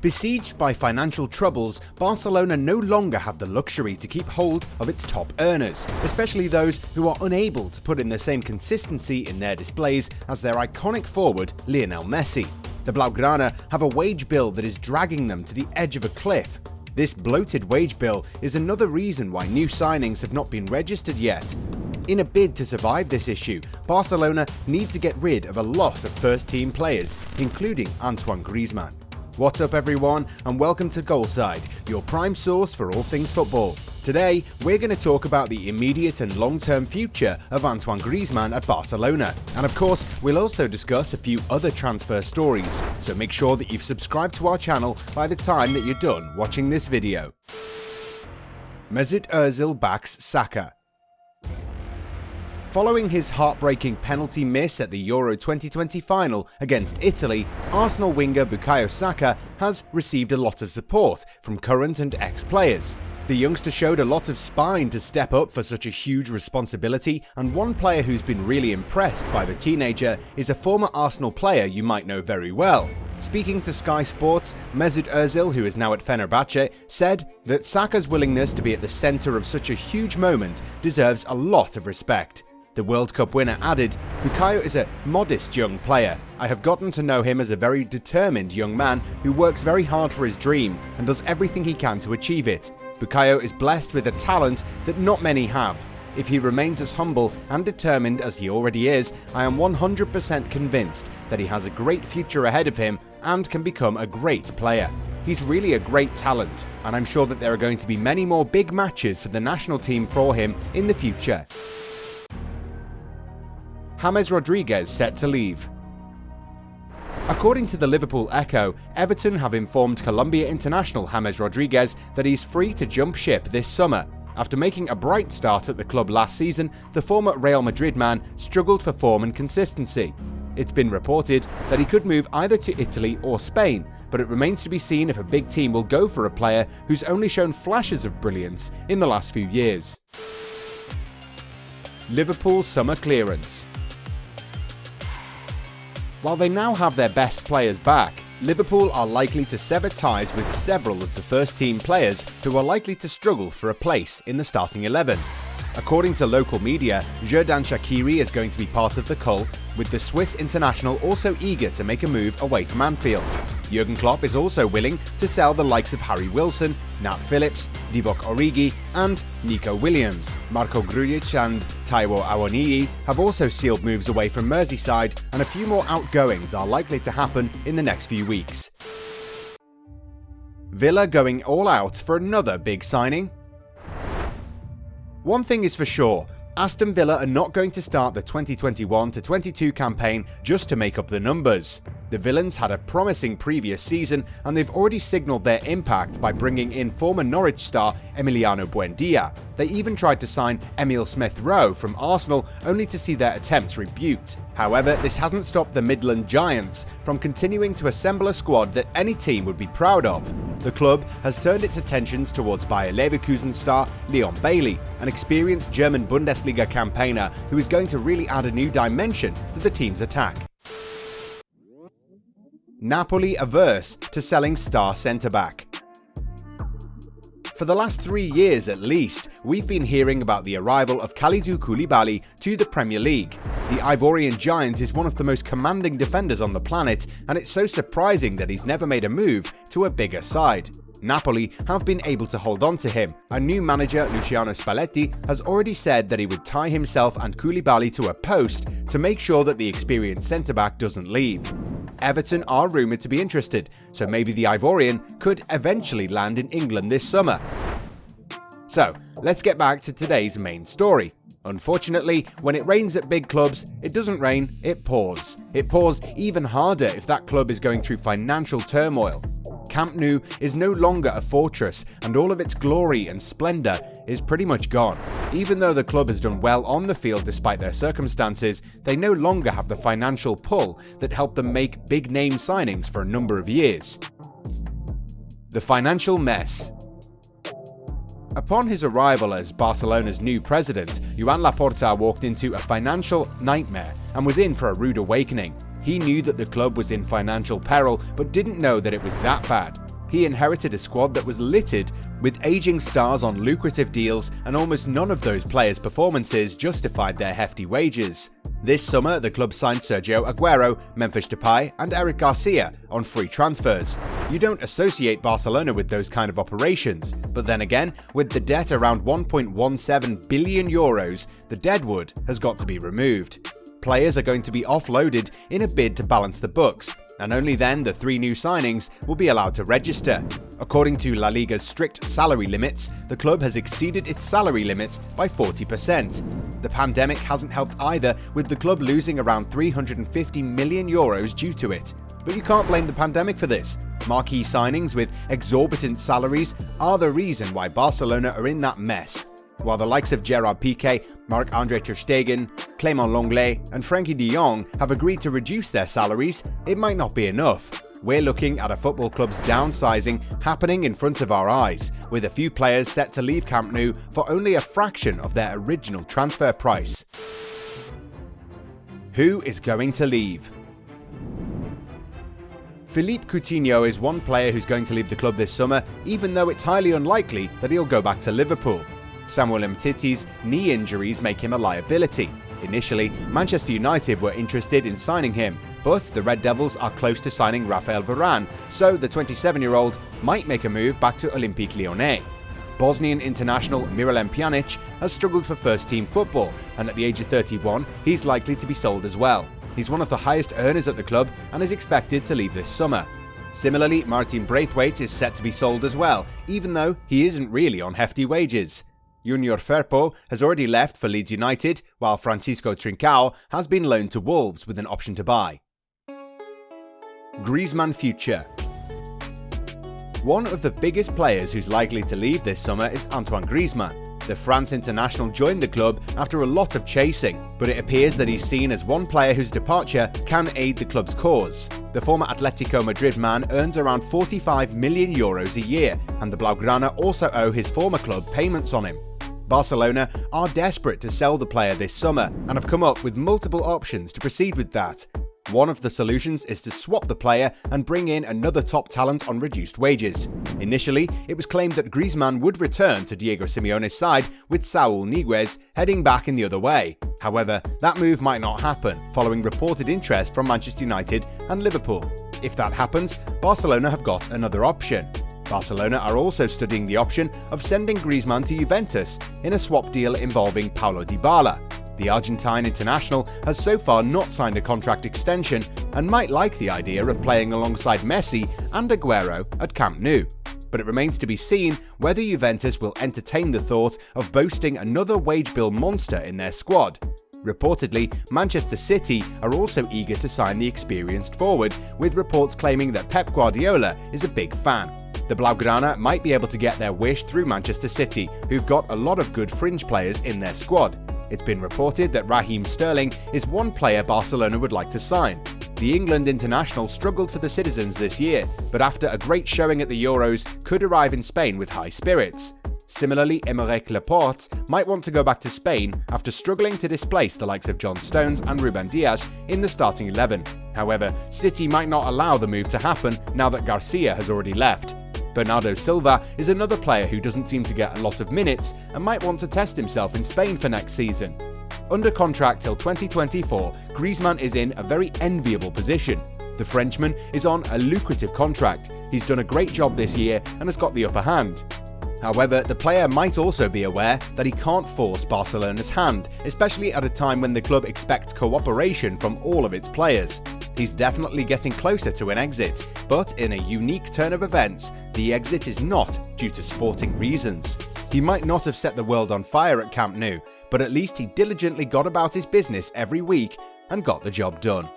Besieged by financial troubles, Barcelona no longer have the luxury to keep hold of its top earners, especially those who are unable to put in the same consistency in their displays as their iconic forward Lionel Messi. The Blaugrana have a wage bill that is dragging them to the edge of a cliff. This bloated wage bill is another reason why new signings have not been registered yet. In a bid to survive this issue, Barcelona need to get rid of a lot of first-team players, including Antoine Griezmann. What's up everyone, and welcome to Goalside, your prime source for all things football. Today, we're going to talk about the immediate and long-term future of Antoine Griezmann at Barcelona. And of course, we'll also discuss a few other transfer stories, so make sure that you've subscribed to our channel by the time that you're done watching this video. Mesut Ozil backs Saka. Following his heartbreaking penalty miss at the Euro 2020 final against Italy, Arsenal winger Bukayo Saka has received a lot of support from current and ex-players. The youngster showed a lot of spine to step up for such a huge responsibility, and one player who's been really impressed by the teenager is a former Arsenal player you might know very well. Speaking to Sky Sports, Mesut Ozil, who is now at Fenerbahce, said that Saka's willingness to be at the centre of such a huge moment deserves a lot of respect. The World Cup winner added, "Bukayo is a modest young player. I have gotten to know him as a very determined young man who works very hard for his dream and does everything he can to achieve it. Bukayo is blessed with a talent that not many have. If he remains as humble and determined as he already is, I am 100% convinced that he has a great future ahead of him and can become a great player. He's really a great talent, and I'm sure that there are going to be many more big matches for the national team for him in the future." James Rodriguez set to leave. According to the Liverpool Echo, Everton have informed Colombia international James Rodriguez that he's free to jump ship this summer. After making a bright start at the club last season, the former Real Madrid man struggled for form and consistency. It's been reported that he could move either to Italy or Spain, but it remains to be seen if a big team will go for a player who's only shown flashes of brilliance in the last few years. Liverpool summer clearance. While they now have their best players back, Liverpool are likely to sever ties with several of the first-team players who are likely to struggle for a place in the starting 11. According to local media, Xherdan Shaqiri is going to be part of the cull, with the Swiss international also eager to make a move away from Anfield. Jurgen Klopp is also willing to sell the likes of Harry Wilson, Nat Phillips, Divock Origi and Nico Williams. Marco Grujic and Taiwo Awoniyi have also sealed moves away from Merseyside, and a few more outgoings are likely to happen in the next few weeks. Villa going all out for another big signing? One thing is for sure, Aston Villa are not going to start the 2021-22 campaign just to make up the numbers. The Villains had a promising previous season, and they've already signalled their impact by bringing in former Norwich star Emiliano Buendia. They even tried to sign Emile Smith-Rowe from Arsenal, only to see their attempts rebuked. However, this hasn't stopped the Midland Giants from continuing to assemble a squad that any team would be proud of. The club has turned its attentions towards Bayer Leverkusen star Leon Bailey, an experienced German Bundesliga campaigner who is going to really add a new dimension to the team's attack. Napoli averse to selling star centre-back. For the last 3 years at least, we've been hearing about the arrival of Kalidou Koulibaly to the Premier League. The Ivorian giant is one of the most commanding defenders on the planet, and it's so surprising that he's never made a move to a bigger side. Napoli have been able to hold on to him. Our new manager, Luciano Spalletti, has already said that he would tie himself and Koulibaly to a post to make sure that the experienced centre-back doesn't leave. Everton are rumoured to be interested, so maybe the Ivorian could eventually land in England this summer. So, let's get back to today's main story. Unfortunately, when it rains at big clubs, it doesn't rain, it pours. It pours even harder if that club is going through financial turmoil. Camp Nou is no longer a fortress, and all of its glory and splendour is pretty much gone. Even though the club has done well on the field despite their circumstances, they no longer have the financial pull that helped them make big-name signings for a number of years. The financial mess. Upon his arrival as Barcelona's new president, Joan Laporta walked into a financial nightmare and was in for a rude awakening. He knew that the club was in financial peril, but didn't know that it was that bad. he inherited a squad that was littered with aging stars on lucrative deals, and almost none of those players' performances justified their hefty wages. This summer, the club signed Sergio Aguero, Memphis Depay and Eric Garcia on free transfers. You don't associate Barcelona with those kind of operations, but then again, with the debt around 1.17 billion euros, the deadwood has got to be removed. Players are going to be offloaded in a bid to balance the books, and only then the 3 new signings will be allowed to register. According to La Liga's strict salary limits, the club has exceeded its salary limit by 40%. The pandemic hasn't helped either, with the club losing around 350 million euros due to it. But you can't blame the pandemic for this. Marquee signings with exorbitant salaries are the reason why Barcelona are in that mess. While the likes of Gerard Piqué, Marc-Andre ter Stegen, Clément Lenglet and Frenkie de Jong have agreed to reduce their salaries, it might not be enough. We're looking at a football club's downsizing happening in front of our eyes, with a few players set to leave Camp Nou for only a fraction of their original transfer price. Who is going to leave? Philippe Coutinho is one player who's going to leave the club this summer, even though it's highly unlikely that he'll go back to Liverpool. Samuel Umtiti's knee injuries make him a liability. Initially, Manchester United were interested in signing him, but the Red Devils are close to signing Raphael Varane, so the 27-year-old might make a move back to Olympique Lyonnais. Bosnian international Miralem Pjanic has struggled for first-team football, and at the age of 31, he's likely to be sold as well. He's one of the highest earners at the club and is expected to leave this summer. Similarly, Martin Braithwaite is set to be sold as well, even though he isn't really on hefty wages. Junior Firpo has already left for Leeds United, while Francisco Trincao has been loaned to Wolves with an option to buy. Griezmann Future. One of the biggest players who's likely to leave this summer is Antoine Griezmann. The France international joined the club after a lot of chasing, but it appears that he's seen as one player whose departure can aid the club's cause. The former Atletico Madrid man earns around 45 million euros a year, and the Blaugrana also owe his former club payments on him. Barcelona are desperate to sell the player this summer and have come up with multiple options to proceed with that. One of the solutions is to swap the player and bring in another top talent on reduced wages. Initially, it was claimed that Griezmann would return to Diego Simeone's side, with Saúl Ñíguez heading back in the other way. However, that move might not happen, following reported interest from Manchester United and Liverpool. If that happens, Barcelona have got another option. Barcelona are also studying the option of sending Griezmann to Juventus in a swap deal involving Paulo Dybala. The Argentine international has so far not signed a contract extension and might like the idea of playing alongside Messi and Aguero at Camp Nou. But it remains to be seen whether Juventus will entertain the thought of boasting another wage bill monster in their squad. Reportedly, Manchester City are also eager to sign the experienced forward, with reports claiming that Pep Guardiola is a big fan. The Blaugrana might be able to get their wish through Manchester City, who've got a lot of good fringe players in their squad. It's been reported that Raheem Sterling is one player Barcelona would like to sign. The England international struggled for the citizens this year, but after a great showing at the Euros, could arrive in Spain with high spirits. Similarly, Aymeric Laporte might want to go back to Spain after struggling to displace the likes of John Stones and Ruben Dias in the starting 11. However, City might not allow the move to happen now that Garcia has already left. Bernardo Silva is another player who doesn't seem to get a lot of minutes and might want to test himself in Spain for next season. Under contract till 2024, Griezmann is in a very enviable position. The Frenchman is on a lucrative contract. He's done a great job this year and has got the upper hand. However, the player might also be aware that he can't force Barcelona's hand, especially at a time when the club expects cooperation from all of its players. He's definitely getting closer to an exit, but in a unique turn of events, the exit is not due to sporting reasons. He might not have set the world on fire at Camp Nou, but at least he diligently got about his business every week and got the job done.